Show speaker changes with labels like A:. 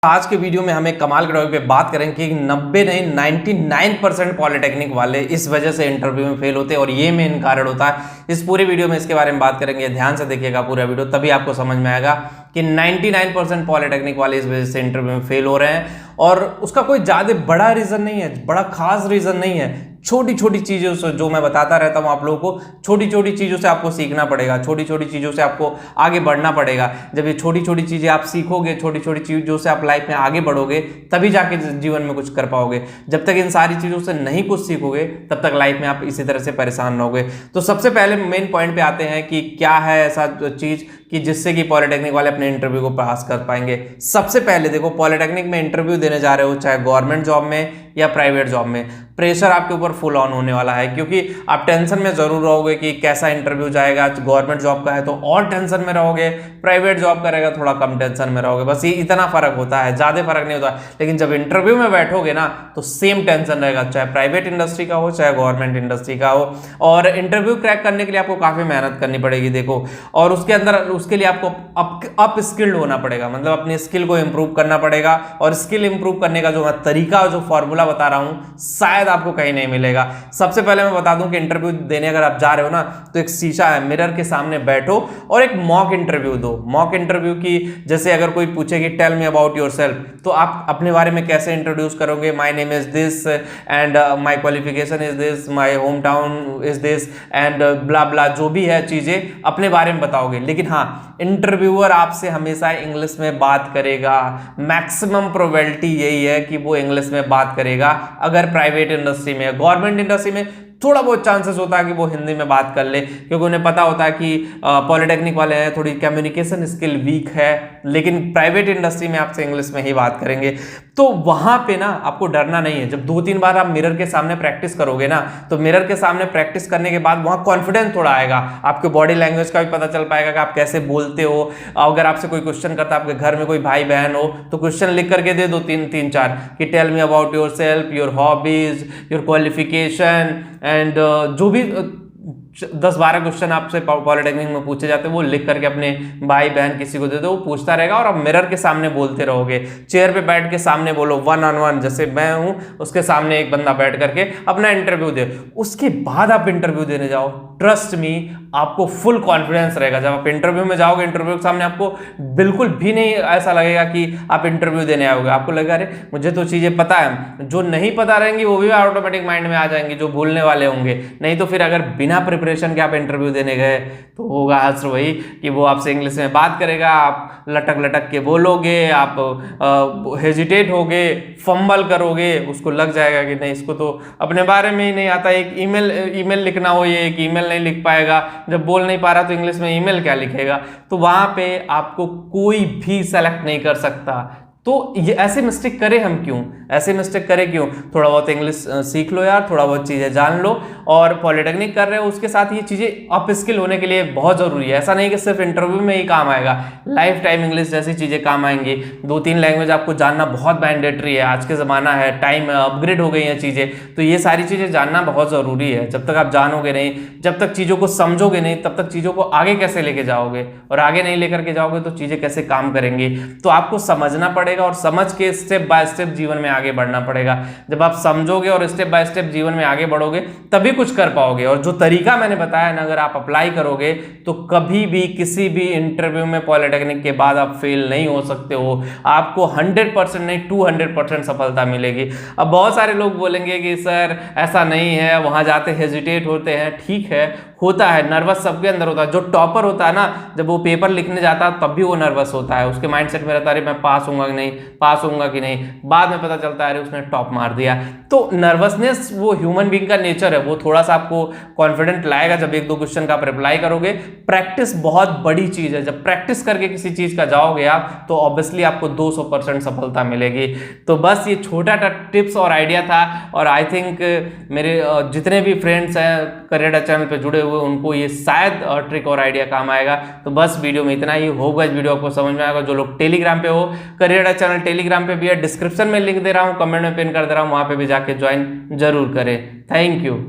A: आज के वीडियो में हम एक कमाल के टॉपिक पे बात करेंगे कि 90 नहीं 99% पॉलिटेक्निक वाले इस वजह से इंटरव्यू में फेल होते हैं और ये मेन कारण होता है। इस पूरे वीडियो में इसके बारे में बात करेंगे, ध्यान से देखिएगा पूरा वीडियो, तभी आपको समझ में आएगा कि 99% पॉलिटेक्निक वाले इस वजह से इंटरव्यू में फेल हो रहे हैं। और उसका कोई ज़्यादा बड़ा रीज़न नहीं है, बड़ा खास रीज़न नहीं है। छोटी छोटी चीज़ों से जो मैं बताता रहता हूँ आप लोगों को, छोटी छोटी चीज़ों से आपको सीखना पड़ेगा, छोटी छोटी चीज़ों से आपको आगे बढ़ना पड़ेगा। जब ये छोटी छोटी चीज़ें आप सीखोगे, छोटी छोटी चीज़ों से आप लाइफ में आगे बढ़ोगे, तभी जाके जीवन में कुछ कर पाओगे। जब तक इन सारी चीज़ों से नहीं कुछ सीखोगे तब तक लाइफ में आप इसी तरह से परेशान रहोगे। तो सबसे पहले मेन पॉइंट पे आते हैं कि क्या है ऐसा चीज़ कि जिससे कि पॉलिटेक्निक वाले अपने इंटरव्यू को पास कर पाएंगे। सबसे पहले देखो, पॉलिटेक्निक में इंटरव्यू देने जा रहे हो, चाहे गवर्नमेंट जॉब में या प्राइवेट जॉब में, प्रेशर आपके ऊपर फुल ऑन होने वाला है, क्योंकि आप टेंशन में जरूर रहोगे कि कैसा इंटरव्यू जाएगा। गवर्नमेंट जॉब का है तो और टेंशन में रहोगे, प्राइवेट जॉब का रहेगा थोड़ा कम टेंशन में रहोगे। बस ये इतना फर्क होता है, ज्यादा फर्क नहीं होता। लेकिन जब इंटरव्यू में बैठोगे ना तो सेम टेंशन रहेगा, चाहे प्राइवेट इंडस्ट्री का हो चाहे गवर्नमेंट इंडस्ट्री का हो। और इंटरव्यू क्रैक करने के लिए आपको काफी मेहनत करनी पड़ेगी देखो, और उसके अंदर उसके लिए आपको अप स्किल्ड होना पड़ेगा, मतलब अपनी स्किल को इंप्रूव करना पड़ेगा। और स्किल इंप्रूव करने का जो मैं तरीका, जो फॉर्मूला बता रहा हूं, शायद आपको कहीं नहीं मिलेगा। सबसे पहले मैं बता दूं कि इंटरव्यू देने अगर आप जा रहे हो ना तो एक शीशा है, मिरर के सामने बैठो और एक मॉक इंटरव्यू दो। मॉक इंटरव्यू की जैसे अगर कोई पूछे कि टेल मी अबाउट योरसेल्फ, तो आप अपने बारे में कैसे इंट्रोड्यूस करोगे? My name is this and my qualification is this, my home town is this and blah blah, जो भी है चीजें अपने बारे में बताओगे। लेकिन हाँ, इंटरव्यूअर आपसे हमेशा इंग्लिश में बात करेगा। मैक्सिमम प्रोबेबिलिटी यही है कि वो इंग्लिश में बात करेगा अगर प्राइवेट इंडस्ट्री में। गवर्नमेंट इंडस्ट्री में थोड़ा बहुत चांसेस होता है कि वो हिंदी में बात कर ले, क्योंकि उन्हें पता होता है कि पॉलिटेक्निक वाले हैं, थोड़ी कम्युनिकेशन स्किल वीक है। लेकिन प्राइवेट इंडस्ट्री में आपसे इंग्लिश में ही बात करेंगे, तो वहां पे ना आपको डरना नहीं है। जब 2-3 बार आप मिरर के सामने प्रैक्टिस करोगे ना, तो मिरर के सामने प्रैक्टिस करने के बाद वहां कॉन्फिडेंस थोड़ा आएगा, आपके बॉडी लैंग्वेज का भी पता चल पाएगा कि आप कैसे बोलते हो। अगर आपसे कोई क्वेश्चन करता है, आपके घर में कोई भाई बहन हो, तो क्वेश्चन लिख करके दे दो 3-4 कि tell me about yourself, your hobbies, your qualification and जो भी 10-12 क्वेश्चन आपसे पॉलिटेक्निक में पूछे जाते हैं वो लिख करके अपने भाई बहन किसी को दे दो, वो पूछता रहेगा और आप मिरर के सामने बोलते रहोगे। चेयर पे बैठ के सामने बोलो, 1-on-1, जैसे मैं हूं उसके सामने एक बंदा बैठ करके अपना इंटरव्यू दे। उसके बाद आप इंटरव्यू देने जाओ, ट्रस्ट मी, आपको फुल कॉन्फिडेंस रहेगा। जब आप इंटरव्यू में जाओगे, इंटरव्यू के सामने आपको बिल्कुल भी नहीं ऐसा लगेगा कि आप इंटरव्यू देने आओगे। आपको लगेगा अरे मुझे तो चीजें पता है। जो नहीं पता रहेंगी वो भी ऑटोमेटिक माइंड में आ जाएंगी, जो भूलने वाले होंगे। नहीं तो फिर अगर बिना प्रिपरेशन के आप इंटरव्यू देने गए तो होगा असर वही कि वो आपसे इंग्लिश में बात करेगा, आप लटक लटक के बोलोगे, आप हेजिटेट होगे, फंबल करोगे, उसको लग जाएगा कि नहीं इसको तो अपने बारे में ही नहीं आता। एक ईमेल लिखना हो, ये एक ईमेल नहीं लिख पाएगा, जब बोल नहीं पा रहा तो इंग्लिश में ईमेल क्या लिखेगा। तो वहां पे आपको कोई भी सेलेक्ट नहीं कर सकता। तो ये ऐसे मिस्टेक करें हम क्यों? ऐसे मिस्टेक करें क्यों? थोड़ा बहुत इंग्लिश सीख लो यार, थोड़ा बहुत चीजें जान लो। और पॉलिटेक्निक कर रहे हो उसके साथ ये चीजें अप स्किल होने के लिए बहुत जरूरी है। ऐसा नहीं कि सिर्फ इंटरव्यू में ही काम आएगा, लाइफ टाइम इंग्लिश जैसी चीजें काम आएंगी। 2-3 लैंग्वेज आपको जानना बहुत मैंडेटरी है, आज के जमाना है, टाइम अपग्रेड हो गई हैं चीजें, तो ये सारी चीजें जानना बहुत जरूरी है। जब तक आप जानोगे नहीं, जब तक चीजों को समझोगे नहीं, तब तक चीजों को आगे कैसे लेके जाओगे? और आगे नहीं लेकर के जाओगे तो चीजें कैसे काम करेंगी? तो आपको समझना पड़ेगा और समझ के स्टेप बाय स्टेप जीवन में आगे बढ़ना पड़ेगा। जब आप समझोगे और स्टेप बाय स्टेप जीवन में आगे बढ़ोगे तभी कुछ कर पाओगे। और जो तरीका मैंने बताया ना, अगर आप अप्लाई करोगे तो कभी भी किसी भी इंटरव्यू में पॉलिटेक्निक के बाद आप फेल नहीं हो सकते हो। आपको 100% नहीं 200% सफलता मिलेगी। अब बहुत सारे लोग बोलेंगे कि सर ऐसा नहीं है, वहां जाते हेजिटेट होते हैं। ठीक है, होता है, नर्वस सबके अंदर होता है। जो टॉपर होता है ना, जब वो पेपर लिखने जाता है तब भी वो नर्वस होता है, उसके माइंडसेट में रहता है मैं पास होऊंगा कि नहीं, पास होऊंगा कि नहीं। बाद में पता चलता है अरे उसने टॉप मार दिया। तो नर्वसनेस वो ह्यूमन बीइंग का नेचर है, वो थोड़ा सा आपको कॉन्फिडेंट लाएगा जब 1-2 क्वेश्चन का आप रिप्लाई करोगे। प्रैक्टिस बहुत बड़ी चीज है, जब प्रैक्टिस करके किसी चीज का जाओगे आप तो ऑब्वियसली आपको 200% सफलता मिलेगी। तो बस ये छोटा टिप्स और आइडिया था, और आई थिंक मेरे जितने भी फ्रेंड्स हैं करियर चैनल पे जुड़े हुए उनको ये शायद ट्रिक और आइडिया काम आएगा। तो बस वीडियो में इतना ही होगा, इस वीडियो आपको समझ में आएगा। जो लोग टेलीग्राम पे हो, करियर चैनल टेलीग्राम पे भी है, डिस्क्रिप्शन में लिंक दे रहा हूँ, कमेंट में पिन कर दे रहा हूँ, वहां पे भी जाके ज्वाइन जरूर करें। Thank you.